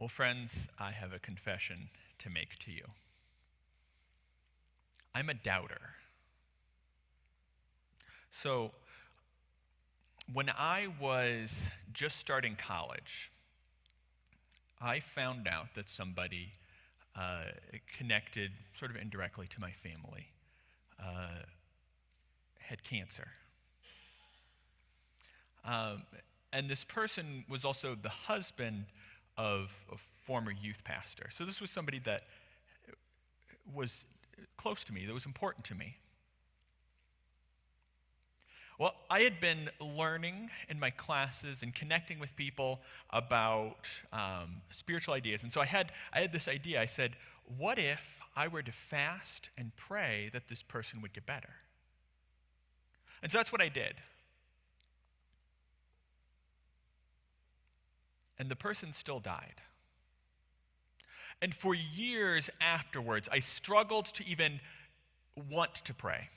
Well, friends, I have a confession to make to you. I'm a doubter. So, when I was just starting college, I found out that somebody connected sort of indirectly to my family had cancer. And this person was also the husband of a former youth pastor. So this was somebody that was close to me, that was important to me. Well, I had been learning in my classes and connecting with people about spiritual ideas. And so I had this idea. I said, what if I were to fast and pray that this person would get better? And so that's what I did. And the person still died. And for years afterwards, I struggled to even want to pray.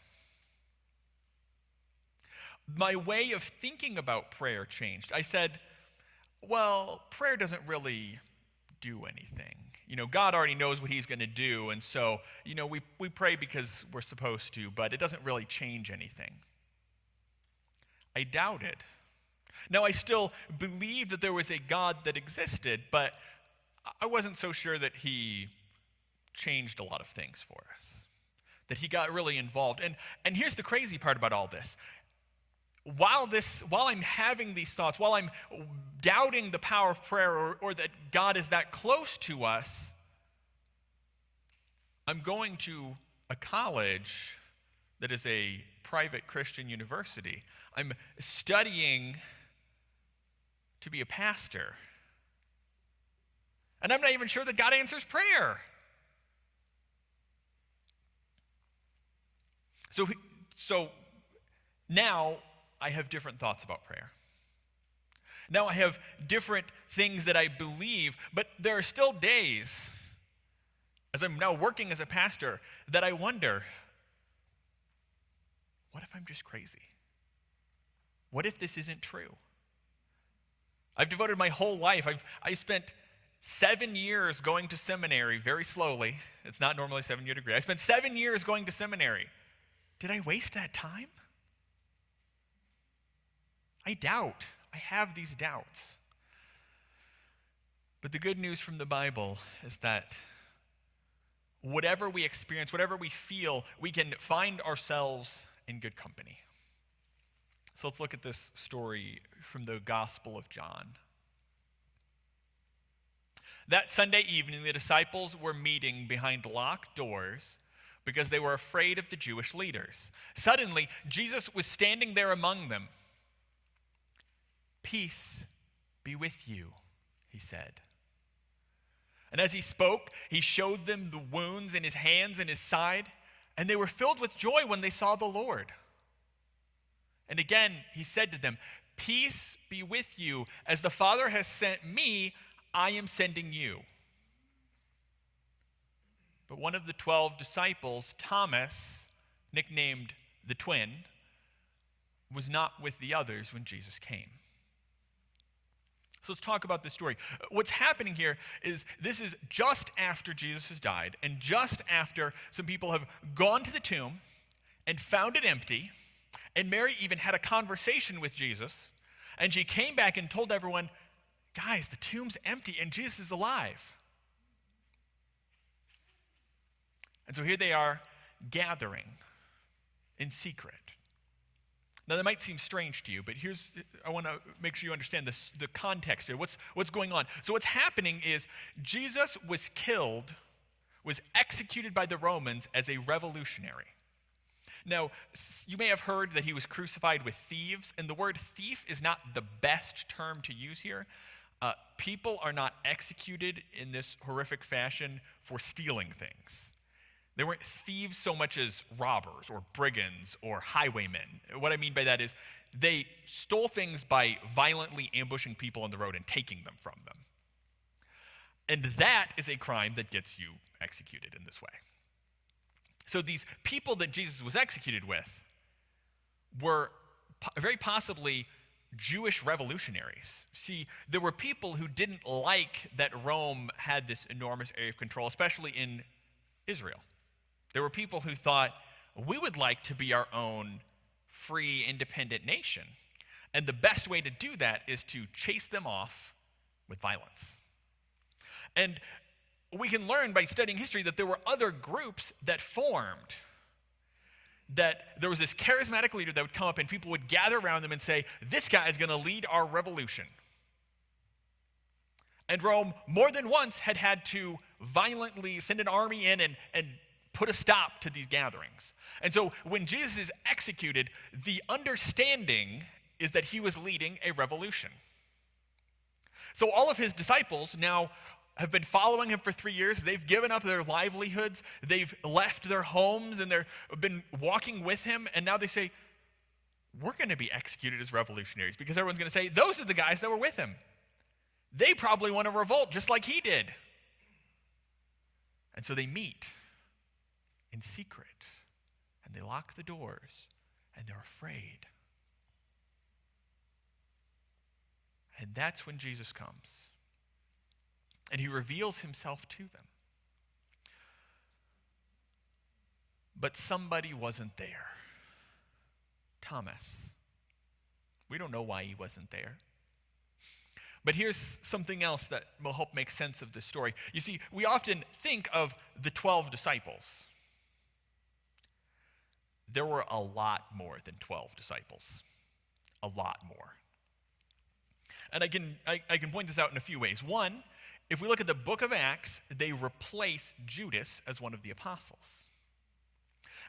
My way of thinking about prayer changed. I said, well, prayer doesn't really do anything. God already knows what he's going to do, and so, we pray because we're supposed to, but it doesn't really change anything. I doubted. Now, I still believed that there was a God that existed, but I wasn't so sure that he changed a lot of things for us, that he got really involved. And here's the crazy part about all this. While I'm having these thoughts, while I'm doubting the power of prayer or that God is that close to us, I'm going to a college that is a private Christian university. I'm studying to be a pastor. And I'm not even sure that God answers prayer. So now I have different thoughts about prayer. Now I have different things that I believe, but there are still days, as I'm now working as a pastor, that I wonder, what if I'm just crazy? What if this isn't true? I've devoted my whole life. I spent 7 years going to seminary very slowly. It's not normally a 7-year degree. I spent 7 years going to seminary. Did I waste that time? I doubt. I have these doubts. But the good news from the Bible is that whatever we experience, whatever we feel, we can find ourselves in good company. So let's look at this story from the Gospel of John. That Sunday evening, the disciples were meeting behind locked doors because they were afraid of the Jewish leaders. Suddenly, Jesus was standing there among them. "Peace be with you," he said. And as he spoke, he showed them the wounds in his hands and his side, and they were filled with joy when they saw the Lord. And again, he said to them, "Peace be with you. As the Father has sent me, I am sending you." But one of the 12 disciples, Thomas, nicknamed the twin, was not with the others when Jesus came. So let's talk about this story. What's happening here is this is just after Jesus has died and just after some people have gone to the tomb and found it empty. And Mary even had a conversation with Jesus. And she came back and told everyone, guys, the tomb's empty and Jesus is alive. And so here they are gathering in secret. Now, that might seem strange to you, but I want to make sure you understand the context here. What's going on? So what's happening is Jesus was executed by the Romans as a revolutionary. Now, you may have heard that he was crucified with thieves, and the word thief is not the best term to use here. People are not executed in this horrific fashion for stealing things. They weren't thieves so much as robbers or brigands or highwaymen. What I mean by that is they stole things by violently ambushing people on the road and taking them from them. And that is a crime that gets you executed in this way. So these people that Jesus was executed with were very possibly Jewish revolutionaries. See, there were people who didn't like that Rome had this enormous area of control, especially in Israel. There were people who thought, we would like to be our own free, independent nation. And the best way to do that is to chase them off with violence. And we can learn by studying history that there were other groups that formed, that there was this charismatic leader that would come up and people would gather around them and say, this guy is going to lead our revolution. And Rome, more than once, had to violently send an army in and put a stop to these gatherings. And so when Jesus is executed, the understanding is that he was leading a revolution. So all of his disciples now have been following him for 3 years. They've given up their livelihoods. They've left their homes, and they've been walking with him. And now they say, we're going to be executed as revolutionaries, because everyone's going to say, those are the guys that were with him. They probably want to revolt just like he did. And so they meet in secret, and they lock the doors, and they're afraid. And that's when Jesus comes. And he reveals himself to them. But somebody wasn't there. Thomas. We don't know why he wasn't there. But here's something else that will help make sense of this story. You see, we often think of the 12 disciples. There were a lot more than 12 disciples. A lot more. And I can point this out in a few ways. One, if we look at the book of Acts, they replace Judas as one of the apostles.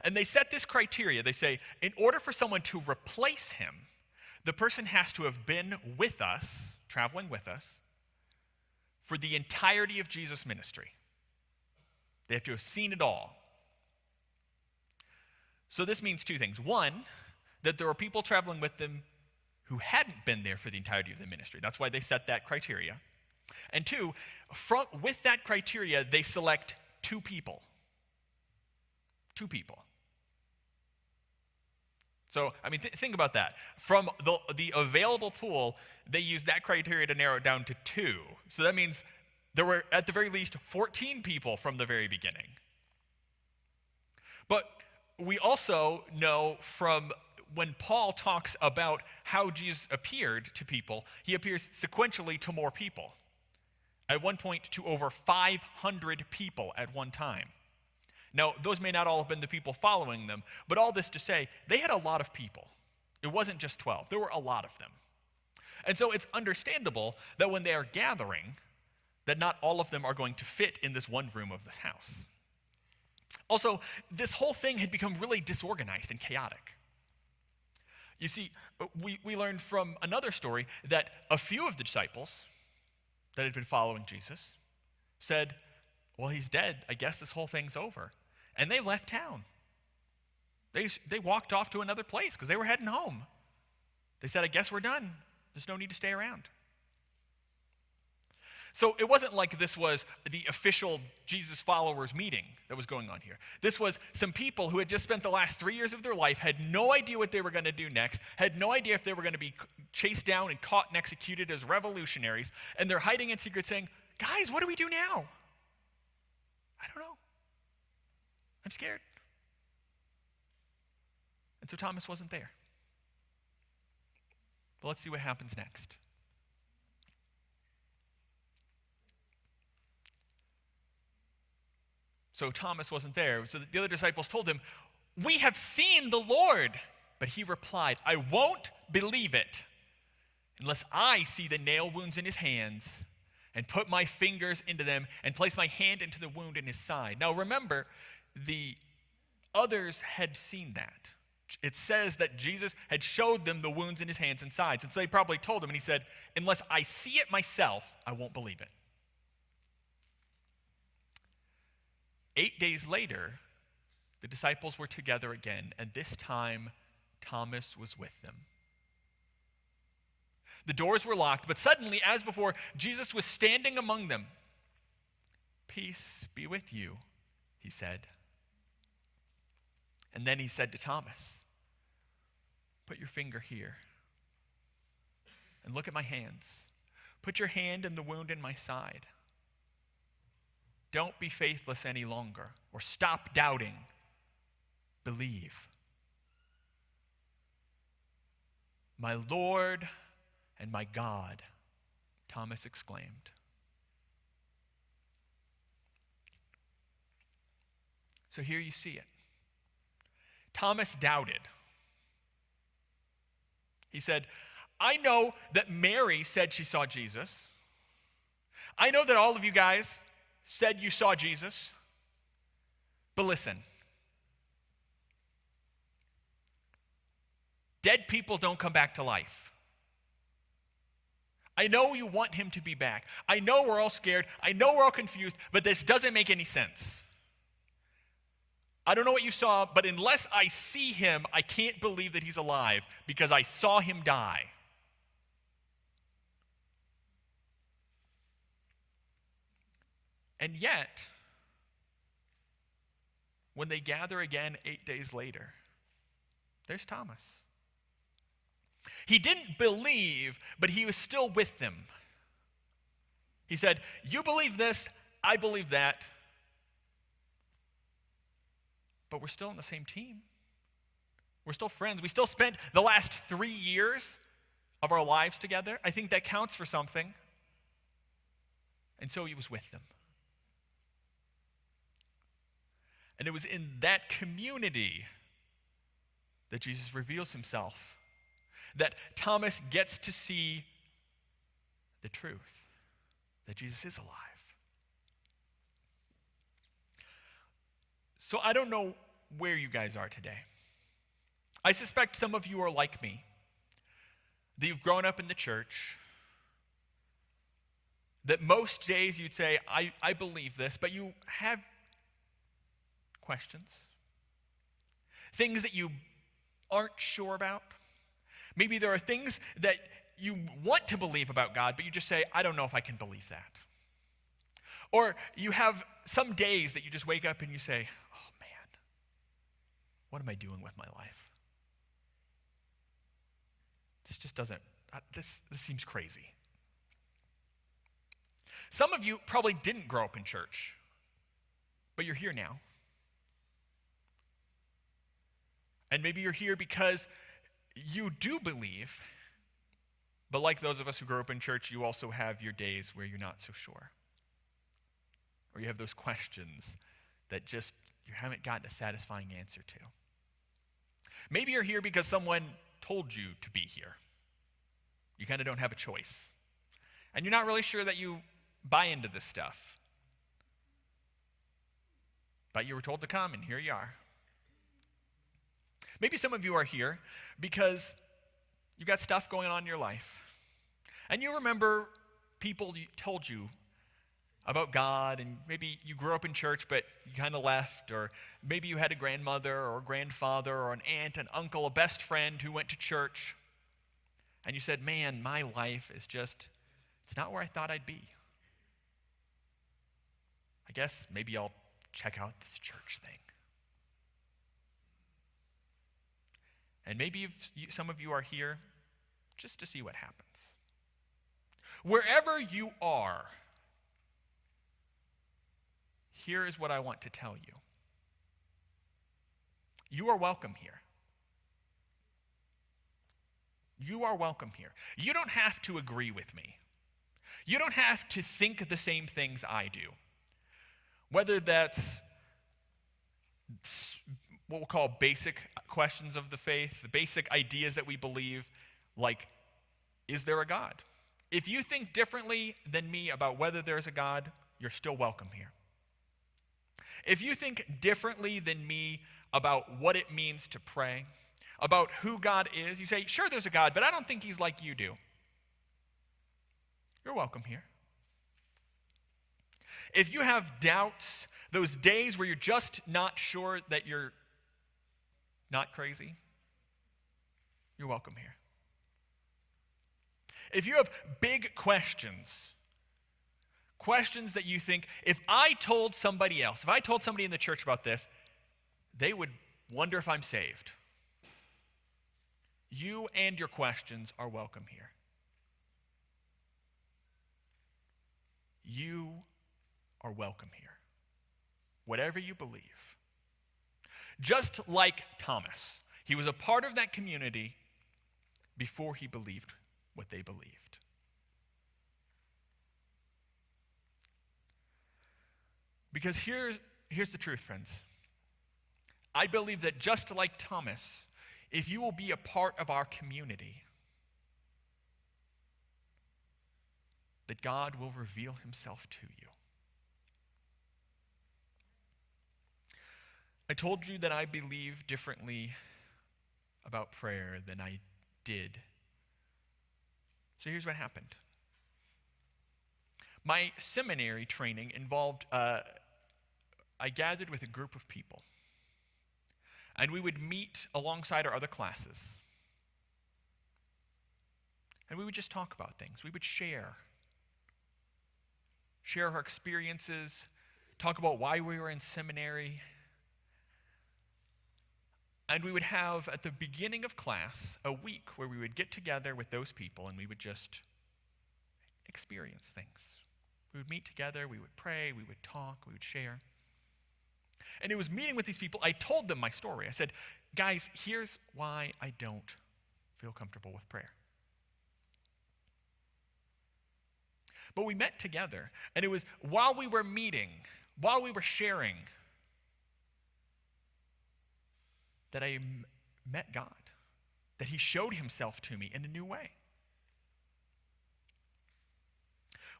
And they set this criteria. They say, in order for someone to replace him, the person has to have been with us, traveling with us, for the entirety of Jesus' ministry. They have to have seen it all. So this means two things. One, that there were people traveling with them who hadn't been there for the entirety of the ministry. That's why they set that criteria. And two, with that criteria, they select two people. Two people. So, think about that. From the available pool, they used that criteria to narrow it down to two. So that means there were, at the very least, 14 people from the very beginning. But we also know from when Paul talks about how Jesus appeared to people, he appears sequentially to more people. At one point, to over 500 people at one time. Now, those may not all have been the people following them, but all this to say, they had a lot of people. It wasn't just 12. There were a lot of them. And so it's understandable that when they are gathering, that not all of them are going to fit in this one room of this house. Also, this whole thing had become really disorganized and chaotic. You see, we learned from another story that a few of the disciples that had been following Jesus said, well, he's dead. I guess this whole thing's over. And they left town. They walked off to another place because they were heading home. They said, I guess we're done. There's no need to stay around. So it wasn't like this was the official Jesus followers meeting that was going on here. This was some people who had just spent the last 3 years of their life, had no idea what they were going to do next, had no idea if they were going to be chased down and caught and executed as revolutionaries, and they're hiding in secret saying, guys, what do we do now? I don't know. I'm scared. And so Thomas wasn't there. But let's see what happens next. So Thomas wasn't there. So the other disciples told him, we have seen the Lord. But he replied, I won't believe it unless I see the nail wounds in his hands and put my fingers into them and place my hand into the wound in his side. Now remember, the others had seen that. It says that Jesus had showed them the wounds in his hands and sides. And so they probably told him, and he said, unless I see it myself, I won't believe it. 8 days later, the disciples were together again, and this time Thomas was with them. The doors were locked, but suddenly, as before, Jesus was standing among them. Peace be with you, he said. And then he said to Thomas, put your finger here. and look at my hands. Put your hand in the wound in my side. Don't be faithless any longer, or stop doubting. Believe. My Lord and my God, Thomas exclaimed. So here you see it. Thomas doubted. He said, I know that Mary said she saw Jesus. I know that all of you guys said you saw Jesus. But listen, dead people don't come back to life. I know you want him to be back. I know we're all scared. I know we're all confused, but this doesn't make any sense. I don't know what you saw, but unless I see him, I can't believe that he's alive because I saw him die. And yet, when they gather again 8 days later, there's Thomas. He didn't believe, but he was still with them. He said, you believe this, I believe that. But we're still on the same team. We're still friends. We still spent the last 3 years of our lives together. I think that counts for something. And so he was with them. And it was in that community that Jesus reveals himself, that Thomas gets to see the truth, that Jesus is alive. So I don't know where you guys are today. I suspect some of you are like me, that you've grown up in the church, that most days you'd say, I believe this, but you have questions, things that you aren't sure about. Maybe there are things that you want to believe about God, but you just say, I don't know if I can believe that. Or you have some days that you just wake up and you say, oh man, what am I doing with my life? This just doesn't, this seems crazy. Some of you probably didn't grow up in church, but you're here now. And maybe you're here because you do believe, but like those of us who grew up in church, you also have your days where you're not so sure. Or you have those questions that just you haven't gotten a satisfying answer to. Maybe you're here because someone told you to be here. You kind of don't have a choice. And you're not really sure that you buy into this stuff. But you were told to come, and here you are. Maybe some of you are here because you got stuff going on in your life. And you remember people told you about God, and maybe you grew up in church, but you kind of left, or maybe you had a grandmother or a grandfather or an aunt, an uncle, a best friend who went to church, and you said, man, my life is just, it's not where I thought I'd be. I guess maybe I'll check out this church thing. And maybe some of you are here just to see what happens. Wherever you are, here is what I want to tell you. You are welcome here. You are welcome here. You don't have to agree with me. You don't have to think the same things I do. Whether that's what we'll call basic questions of the faith, the basic ideas that we believe, like, is there a God? If you think differently than me about whether there's a God, you're still welcome here. If you think differently than me about what it means to pray, about who God is, you say, sure, there's a God, but I don't think he's like you do. You're welcome here. If you have doubts, those days where you're just not sure that you're not crazy, you're welcome here. If you have big questions that you think, if I told somebody else, if I told somebody in the church about this, they would wonder if I'm saved. You and your questions are welcome here. you are welcome here. Whatever you believe. Just like Thomas, he was a part of that community before he believed what they believed. Because here's the truth, friends. I believe that just like Thomas, if you will be a part of our community, that God will reveal himself to you. I told you that I believe differently about prayer than I did. So here's what happened. My seminary training involved, I gathered with a group of people. And we would meet alongside our other classes. And we would just talk about things. We would share our experiences, talk about why we were in seminary. And we would have, at the beginning of class, a week where we would get together with those people and we would just experience things. We would meet together, we would pray, we would talk, we would share. And it was meeting with these people, I told them my story. I said, guys, here's why I don't feel comfortable with prayer. But we met together, and it was while we were meeting, while we were sharing, that I met God, that he showed himself to me in a new way.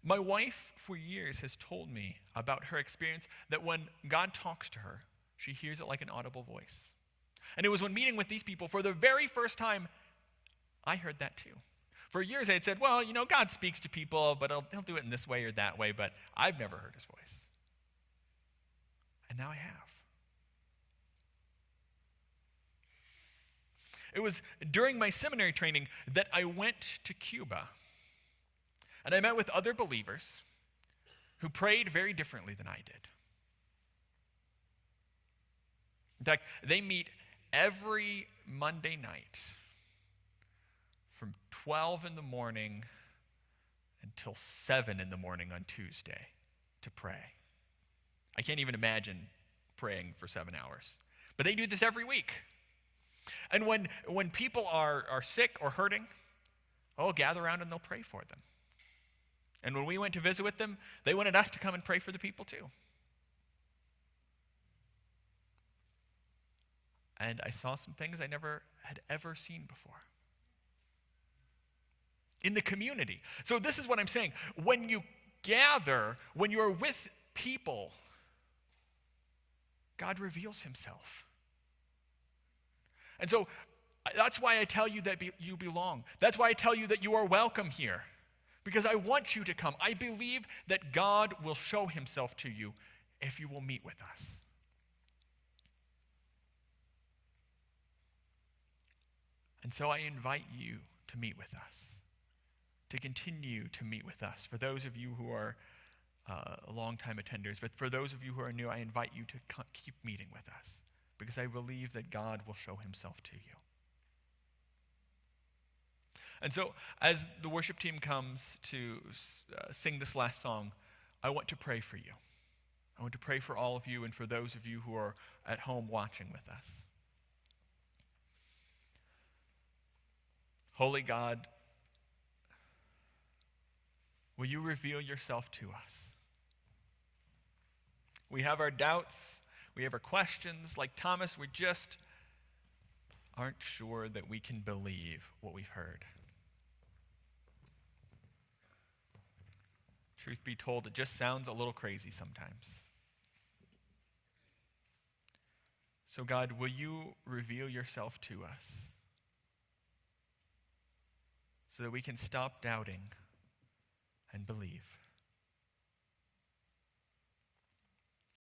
My wife, for years, has told me about her experience that when God talks to her, she hears it like an audible voice. And it was when meeting with these people, for the very first time, I heard that too. For years, I had said, well, God speaks to people, but he'll do it in this way or that way, but I've never heard his voice. And now I have. It was during my seminary training that I went to Cuba. And I met with other believers who prayed very differently than I did. In fact, they meet every Monday night from 12 in the morning until 7 in the morning on Tuesday to pray. I can't even imagine praying for 7 hours. But they do this every week. And when people are sick or hurting, they'll gather around and they'll pray for them. And when we went to visit with them, they wanted us to come and pray for the people too. And I saw some things I never had ever seen before. In the community. So this is what I'm saying. When you gather, when you're with people, God reveals himself. And so that's why I tell you that you belong. That's why I tell you that you are welcome here. Because I want you to come. I believe that God will show himself to you if you will meet with us. And so I invite you to meet with us, to continue to meet with us. For those of you who are long-time attenders, but for those of you who are new, I invite you to keep meeting with us, because I believe that God will show himself to you. And so as the worship team comes to sing this last song, I want to pray for you. I want to pray for all of you and for those of you who are at home watching with us. Holy God, will you reveal yourself to us? We have our doubts, we have our questions. Like Thomas, we just aren't sure that we can believe what we've heard. Truth be told, it just sounds a little crazy sometimes. So God, will you reveal yourself to us so that we can stop doubting and believe?